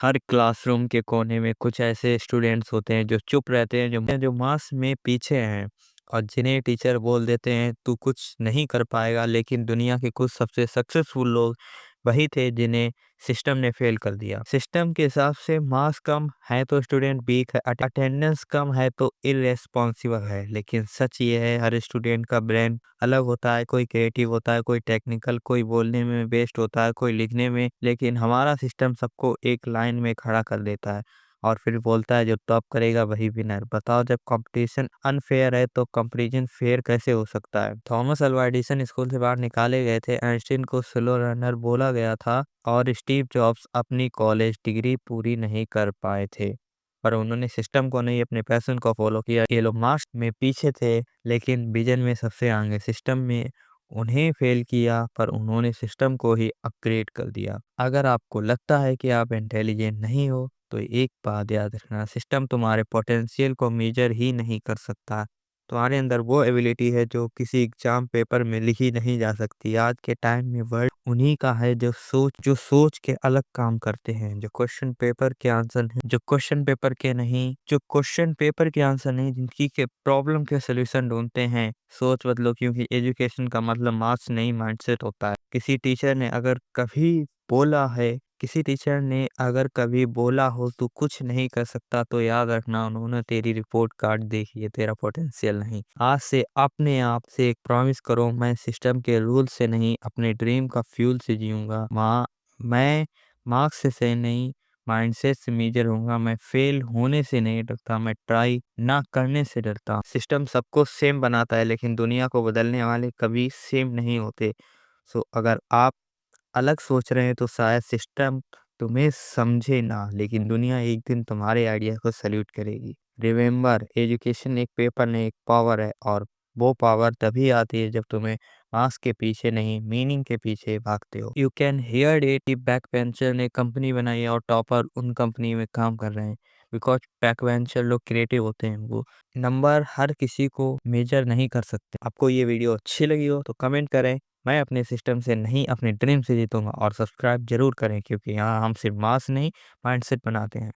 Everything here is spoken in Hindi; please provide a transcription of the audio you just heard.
हर क्लासरूम के कोने में कुछ ऐसे स्टूडेंट्स होते हैं जो चुप रहते हैं, जो मास में पीछे हैं और जिन्हें टीचर बोल देते हैं तू कुछ नहीं कर पाएगा। लेकिन दुनिया के कुछ सबसे सक्सेसफुल लोग वही थे जिन्हें सिस्टम ने फेल कर दिया। सिस्टम के हिसाब से मार्क्स कम है तो स्टूडेंट वीक है, अटेंडेंस कम है तो इररेस्पॉन्सिबल है। लेकिन सच ये है, हर स्टूडेंट का ब्रेन अलग होता है। कोई क्रिएटिव होता है, कोई टेक्निकल, कोई बोलने में बेस्ट होता है, कोई लिखने में। लेकिन हमारा सिस्टम सबको एक लाइन में खड़ा कर देता है और फिर बोलता है जो टॉप करेगा वही विनर। बताओ, जब कंपटीशन अनफेयर है तो कंपटीशन फेयर कैसे हो सकता है। थॉमस अल्वा एडिसन स्कूल से बाहर निकाले गए थे, आइंस्टीन को स्लो रनर बोला गया था और स्टीव जॉब्स अपनी कॉलेज डिग्री पूरी नहीं कर पाए थे, पर उन्होंने सिस्टम को नहीं, अपने पैशन को फॉलो किया। एलोन मस्क में पीछे थे लेकिन विजन में सबसे आगे। सिस्टम में उन्हें फेल किया पर उन्होंने सिस्टम को ही अपग्रेड कर दिया। अगर आपको लगता है कि आप इंटेलिजेंट नहीं हो तो एक बात याद रखना, सिस्टम तुम्हारे पोटेंशियल को मेजर ही नहीं कर सकता। तुम्हारे अंदर वो एबिलिटी है जो किसी एग्जाम पेपर में लिखी नहीं जा सकती। आज के टाइम में वर्ल्ड उन्हीं का है जो सोच के अलग काम करते हैं, जो क्वेश्चन पेपर के आंसर नहीं, जिनकी के प्रॉब्लम के सोल्यूशन ढूंढते हैं। सोच बदलो, क्योंकि एजुकेशन का मतलब मार्क्स नहीं, माइंडसेट होता है। किसी टीचर ने अगर कभी बोला हो तू कुछ नहीं कर सकता तो याद रखना, उन्होंने तेरी रिपोर्ट कार्ड देखी है, तेरा पोटेंशियल नहीं। आज से अपने आप से एक प्रॉमिस करो, मैं सिस्टम के रूल से नहीं, अपने ड्रीम का फ्यूल से जीऊंगा। मैं मार्क्स से नहीं, माइंडसेट से मेजर होऊंगा। मैं फेल होने से नहीं डरता, मैं ट्राई ना करने से डरता हूं। सिस्टम सबको सेम बनाता है लेकिन दुनिया को बदलने वाले कभी सेम नहीं होते। सो अगर आप अलग सोच रहे हैं तो शायद सिस्टम तुम्हें समझे ना, लेकिन दुनिया एक दिन तुम्हारे आइडिया को सैल्यूट करेगी। रिमेम्बर, एजुकेशन एक पेपर नहीं, एक पावर है, और वो पावर तभी आती है जब तुम्हें मार्क्स के पीछे नहीं, मीनिंग के पीछे भागते हो। यू कैन हियर इट कि बैक बेंचर ने कंपनी बनाई है और टॉपर उन कंपनी में काम कर रहे हैं, बिकॉज बैक बेंचर लोग क्रिएटिव होते हैं। वो नंबर हर किसी को मेजर नहीं कर सकते। आपको ये वीडियो अच्छी लगी हो तो कमेंट करें। मैं अपने सिस्टम से नहीं, अपने ड्रीम से जीतूंगा। और सब्सक्राइब जरूर करें, क्योंकि यहाँ हम सिर्फ मास नहीं, माइंडसेट बनाते हैं।